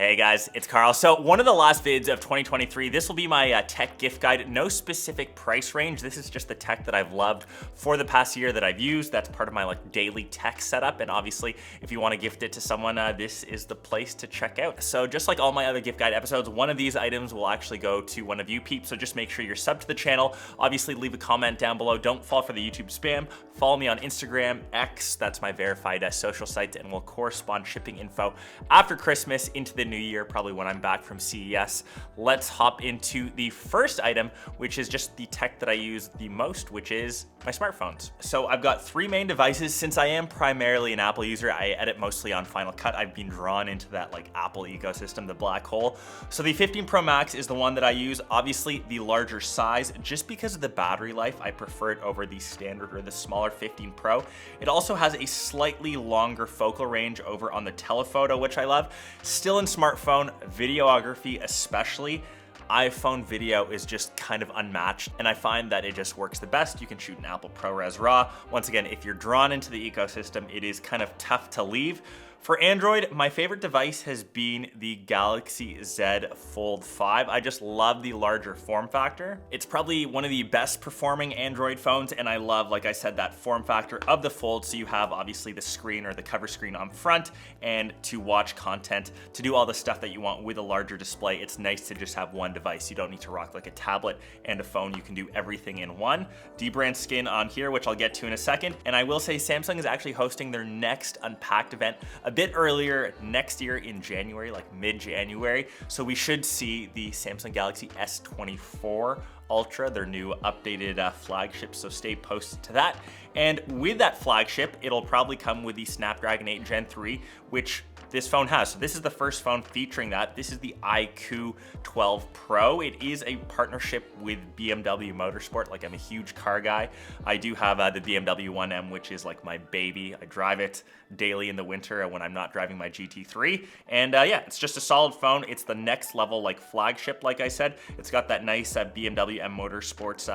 Hey guys, it's Carl. So one of the last vids of 2023, this will be my tech gift guide. No specific price range. This is just the tech that I've loved for the past year that I've used. That's part of my daily tech setup. And obviously, if you want to gift it to someone, this is the place to check out. So just like all my other gift guide episodes, one of these items will actually go to one of you peeps. So just make sure you're subbed to the channel. Obviously, leave a comment down below. Don't fall for the YouTube spam. Follow me on Instagram, X, that's my verified social site, and we'll correspond shipping info after Christmas into the new year, probably when I'm back from CES. Let's hop into the first item, which is just the tech that I use the most, which is my smartphones. So I've got three main devices. Since I am primarily an Apple user, I edit mostly on Final Cut. I've been drawn into that Apple ecosystem, the black hole. So the 15 Pro Max is the one that I use. Obviously the larger size, just because of the battery life, I prefer it over the standard or the smaller 15 Pro. It also has a slightly longer focal range over on the telephoto, which I love. Still in smartphone, videography especially, iPhone video is just kind of unmatched, and I find that it just works the best. You can shoot in Apple ProRes RAW. Once again, if you're drawn into the ecosystem, it is kind of tough to leave. For Android, my favorite device has been the Galaxy Z Fold 5. I just love the larger form factor. It's probably one of the best performing Android phones, and I love, like I said, that form factor of the Fold. So you have obviously the screen or the cover screen on front, and to watch content, to do all the stuff that you want with a larger display, it's nice to just have one device. You don't need to rock a tablet and a phone. You can do everything in one. D-brand skin on here, which I'll get to in a second. And I will say Samsung is actually hosting their next Unpacked event a bit earlier next year in January, mid-January. So we should see the Samsung Galaxy S24 Ultra, their new updated flagship, so stay posted to that. And with that flagship, it'll probably come with the Snapdragon 8 Gen 3, which this phone has. So this is the first phone featuring that. This is the iQOO 12 Pro. It is a partnership with BMW Motorsport. I'm a huge car guy. I do have the BMW 1M, which is my baby. I drive it daily in the winter when I'm not driving my GT3. And yeah, it's just a solid phone. It's the next level flagship, like I said. It's got that nice BMW M Motorsports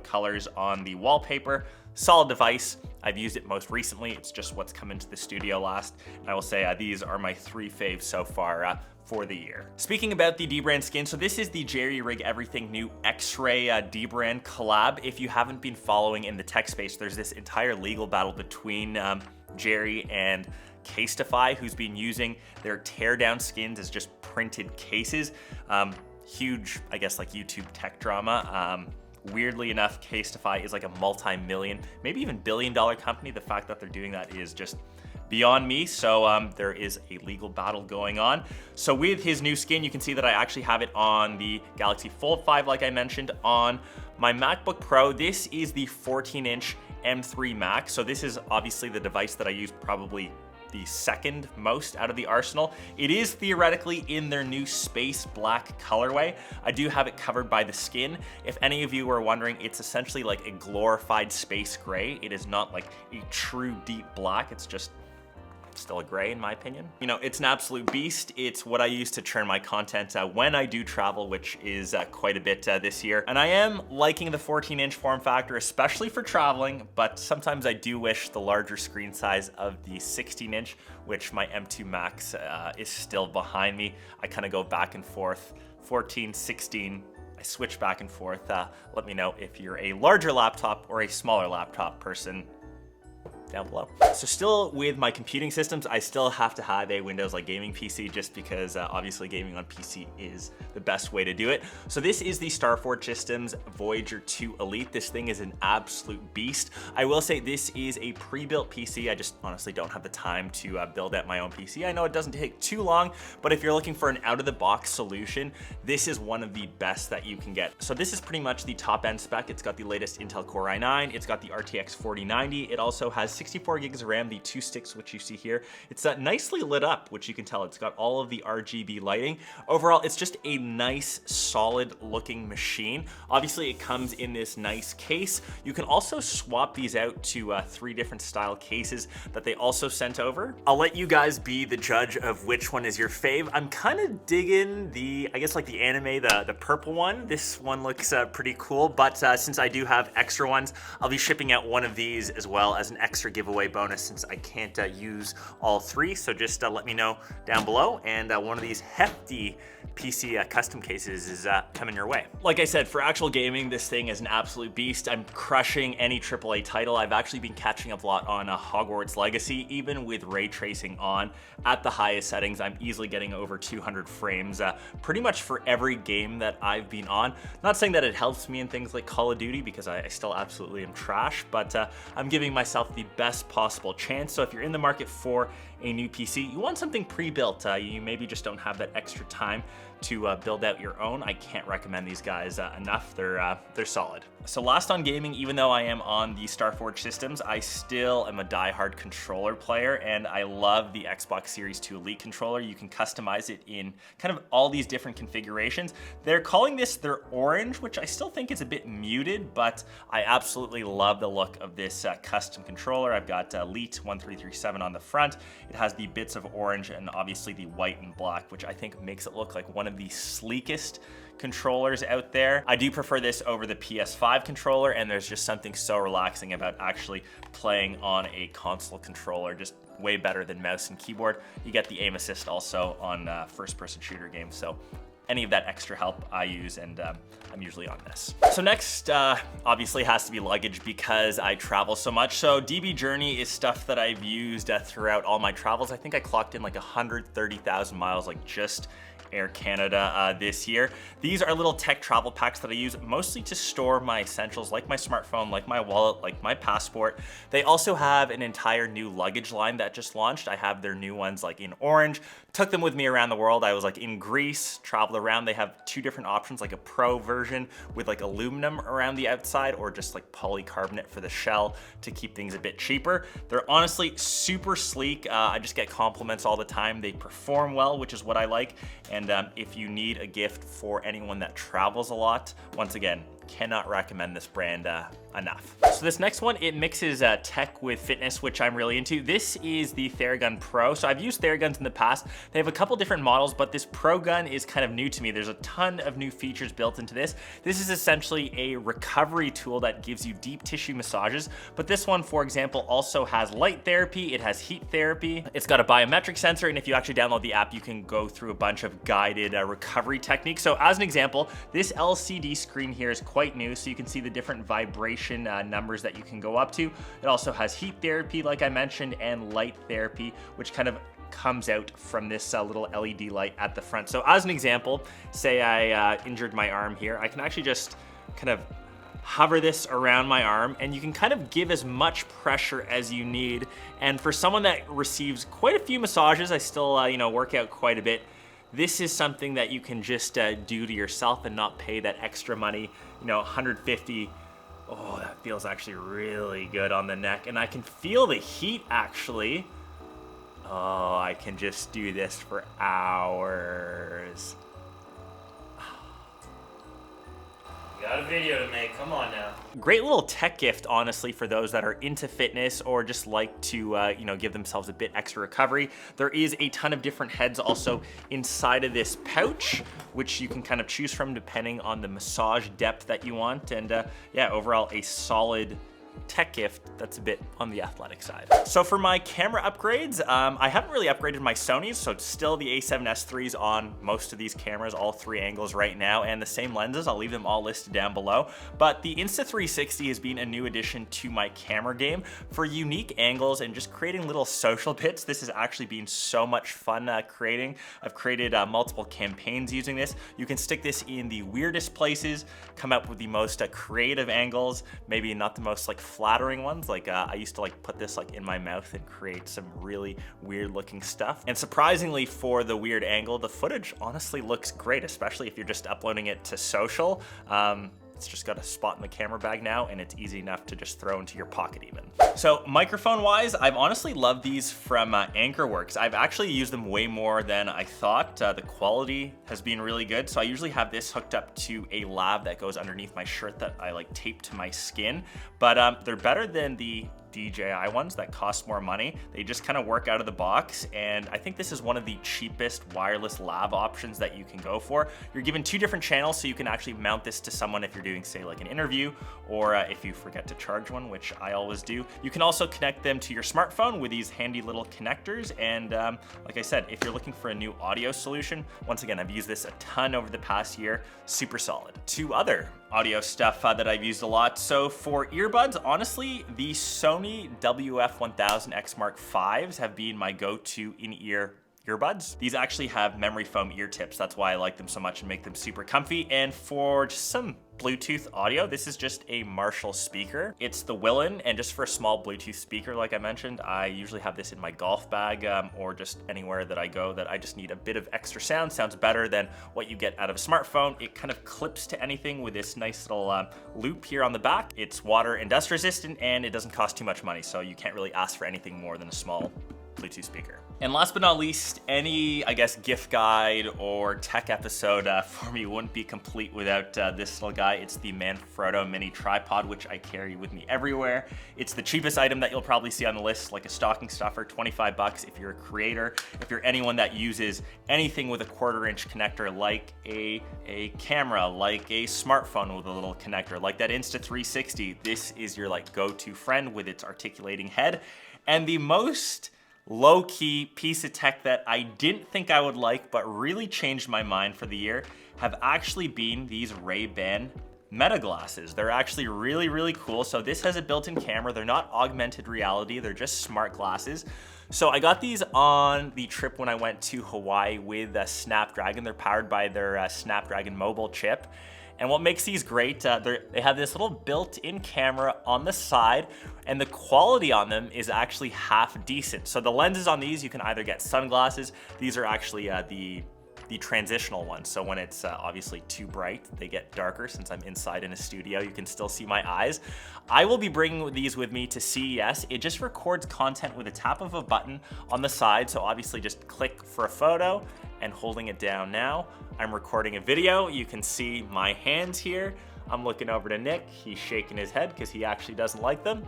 colors on the wallpaper. Solid device. I've used it most recently. It's just what's come into the studio last. And I will say these are my three faves so far for the year. Speaking about the D-brand skin, so this is the Jerry Rig Everything new X-Ray D-brand collab. If you haven't been following in the tech space, there's this entire legal battle between Jerry and Casetify, who's been using their teardown skins as just printed cases. Huge, I guess, YouTube tech drama. Weirdly enough, Casetify is a multi-million, maybe even billion-dollar company. The fact that they're doing that is just beyond me. So there is a legal battle going on. So with his new skin, you can see that I actually have it on the Galaxy Fold 5, like I mentioned. On my MacBook Pro, this is the 14-inch M3 Max. So this is obviously the device that I use probably the second most out of the arsenal. It is theoretically in their new space black colorway. I do have it covered by the skin. If any of you were wondering, it's essentially a glorified space gray. It is not a true deep black. It's just still a gray in my opinion. It's an absolute beast. It's what I use to churn my content when I do travel, which is quite a bit this year. And I am liking the 14-inch form factor, especially for traveling, but sometimes I do wish the larger screen size of the 16-inch, which my M2 Max is still behind me. I kind of go back and forth, 14, 16, I switch back and forth. Let me know if you're a larger laptop or a smaller laptop person down below. So still with my computing systems, I still have to have a Windows gaming PC, just because obviously gaming on PC is the best way to do it. So this is the Starforge Systems Voyager 2 Elite. This thing is an absolute beast. I will say this is a pre-built PC. I just honestly don't have the time to build out my own PC. I know it doesn't take too long, but if you're looking for an out-of-the-box solution, this is one of the best that you can get. So this is pretty much the top-end spec. It's got the latest Intel Core i9. It's got the RTX 4090. It also has 64 gigs of RAM, the two sticks, which you see here. It's nicely lit up, which you can tell. It's got all of the RGB lighting. Overall, it's just a nice, solid looking machine. Obviously, it comes in this nice case. You can also swap these out to 3 different style cases that they also sent over. I'll let you guys be the judge of which one is your fave. I'm kind of digging the, I guess the anime, the purple one. This one looks pretty cool, but since I do have extra ones, I'll be shipping out one of these as well as an extra extra giveaway bonus since I can't use all three. So just let me know down below, and one of these hefty PC custom cases is coming your way. Like I said, for actual gaming, this thing is an absolute beast. I'm crushing any AAA title. I've actually been catching up a lot on Hogwarts Legacy, even with ray tracing on at the highest settings. I'm easily getting over 200 frames pretty much for every game that I've been on. Not saying that it helps me in things like Call of Duty, because I still absolutely am trash, but I'm giving myself the best possible chance. So if you're in the market for a new PC, you want something pre-built, you maybe just don't have that extra time to build out your own, I can't recommend these guys enough. They're solid. So last on gaming, even though I am on the Starforge systems, I still am a diehard controller player, and I love the Xbox Series 2 Elite controller. You can customize it in kind of all these different configurations. They're calling this their orange, which I still think is a bit muted, but I absolutely love the look of this custom controller. I've got Elite 1337 on the front. It has the bits of orange and obviously the white and black, which I think makes it look like one of the sleekest controllers out there. I do prefer this over the PS5 controller, and there's just something so relaxing about actually playing on a console controller, just way better than mouse and keyboard. You get the aim assist also on first-person shooter games, so any of that extra help I use, and I'm usually on this. So next, obviously has to be luggage because I travel so much. So DB Journey is stuff that I've used throughout all my travels. I think I clocked in like 130,000 miles, like just Air Canada this year. These are little tech travel packs that I use mostly to store my essentials, like my smartphone, like my wallet, like my passport. They also have an entire new luggage line that just launched. I have their new ones like in orange. Took them with me around the world. I was like in Greece, traveled around. They have two different options, like a pro version with like aluminum around the outside, or just like polycarbonate for the shell to keep things a bit cheaper. They're honestly super sleek. I just get compliments all the time. They perform well, which is what I like. And if you need a gift for anyone that travels a lot, once again, cannot recommend this brand enough. So this next one, it mixes tech with fitness, which I'm really into. This is the Theragun Pro. So I've used Theraguns in the past. They have a couple different models, but this Pro gun is kind of new to me. There's a ton of new features built into this. This is essentially a recovery tool that gives you deep tissue massages, but this one, for example, also has light therapy, it has heat therapy, it's got a biometric sensor, and if you actually download the app, you can go through a bunch of guided recovery techniques. So as an example, this LCD screen here is quite new, so you can see the different vibration numbers that you can go up to. It also has heat therapy, like I mentioned, and light therapy, which kind of comes out from this little LED light at the front. So as an example, say I injured my arm here, I can actually just kind of hover this around my arm, and you can kind of give as much pressure as you need. And for someone that receives quite a few massages, I still you know, work out quite a bit, this is something that you can just do to yourself and not pay that extra money, you know, 150. Oh, that feels actually really good on the neck, and I can feel the heat actually. Oh, I can just do this for hours. Got a video to make, come on now. Great little tech gift, honestly, for those that are into fitness or just like to, you know, give themselves a bit extra recovery. There is a ton of different heads also inside of this pouch, which you can kind of choose from depending on the massage depth that you want. And yeah, overall a solid tech gift that's a bit on the athletic side. So for my camera upgrades, I haven't really upgraded my Sonys, so it's still the A7S3s on most of these cameras, all three angles right now, and the same lenses. I'll leave them all listed down below. But the Insta360 has been a new addition to my camera game for unique angles and just creating little social bits. This has actually been so much fun creating. I've created multiple campaigns using this. You can stick this in the weirdest places, come up with the most creative angles, maybe not the most like flattering ones. Like I used to like put this like in my mouth and create some really weird looking stuff. And surprisingly, for the weird angle, the footage honestly looks great, especially if you're just uploading it to social. It's just got a spot in the camera bag now, and it's easy enough to just throw into your pocket even. So microphone wise, I've honestly loved these from Anchorworks. I've actually used them way more than I thought. The quality has been really good. So I usually have this hooked up to a lav that goes underneath my shirt that I like tape to my skin, but they're better than the DJI ones that cost more money. They just kind of work out of the box, and I think this is one of the cheapest wireless lav options that you can go for. You're given 2 different channels, so you can actually mount this to someone if you're doing, say, like an interview, or if you forget to charge one, which I always do. You can also connect them to your smartphone with these handy little connectors, and like I said, if you're looking for a new audio solution, once again, I've used this a ton over the past year, super solid. 2 other audio stuff that I've used a lot. So for earbuds, honestly, the Sony WF-1000X Mark Vs have been my go-to in-ear earbuds. These actually have memory foam ear tips. That's why I like them so much and make them super comfy. And for just some Bluetooth audio, this is just a Marshall speaker. It's the Willen, and just for a small Bluetooth speaker, like I mentioned, I usually have this in my golf bag or just anywhere that I go that I just need a bit of extra sound. Sounds better than what you get out of a smartphone. It kind of clips to anything with this nice little loop here on the back. It's water and dust resistant, and it doesn't cost too much money, so you can't really ask for anything more than a small Bluetooth speaker. And last but not least, any, I guess, gift guide or tech episode for me wouldn't be complete without this little guy. It's the Manfrotto mini tripod, which I carry with me everywhere. It's the cheapest item that you'll probably see on the list, like a stocking stuffer, 25 bucks if you're a creator. If you're anyone that uses anything with a 1/4-inch connector, like a camera, like a smartphone with a little connector, like that Insta360, this is your like go-to friend with its articulating head. And the most low-key piece of tech that I didn't think I would like, but really changed my mind for the year, have actually been these Ray-Ban Meta glasses. They're actually really, really cool. So this has a built-in camera. They're not augmented reality. They're just smart glasses. So I got these on the trip when I went to Hawaii with Snapdragon. They're powered by their Snapdragon mobile chip. And what makes these great, they have this little built-in camera on the side, and the quality on them is actually half decent. So the lenses on these, you can either get sunglasses. These are actually the transitional ones. So when it's obviously too bright, they get darker. Since I'm inside in a studio, you can still see my eyes. I will be bringing these with me to CES. It just records content with a tap of a button on the side. So obviously just click for a photo, and holding it down now, I'm recording a video. You can see my hands here. I'm looking over to Nick. He's shaking his head because he actually doesn't like them.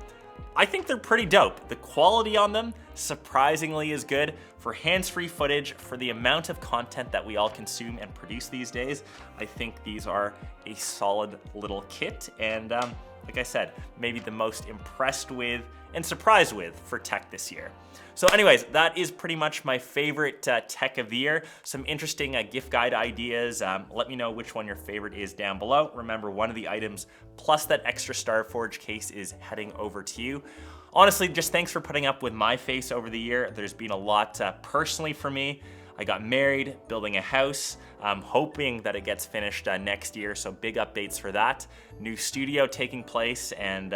I think they're pretty dope. The quality on them surprisingly is good for hands-free footage, for the amount of content that we all consume and produce these days. I think these are a solid little kit, and like I said, maybe the most impressed with and surprised with for tech this year. So anyways, that is pretty much my favorite tech of the year. Some interesting gift guide ideas. Let me know which one your favorite is down below. Remember, one of the items plus that extra Starforge case is heading over to you. Honestly, just thanks for putting up with my face over the year. There's been a lot personally for me. I got married, building a house. I'm hoping that it gets finished next year, so big updates for that. New studio taking place, and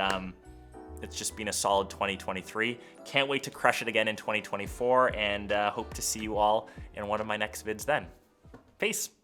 it's just been a solid 2023. Can't wait to crush it again in 2024, and hope to see you all in one of my next vids then. Peace.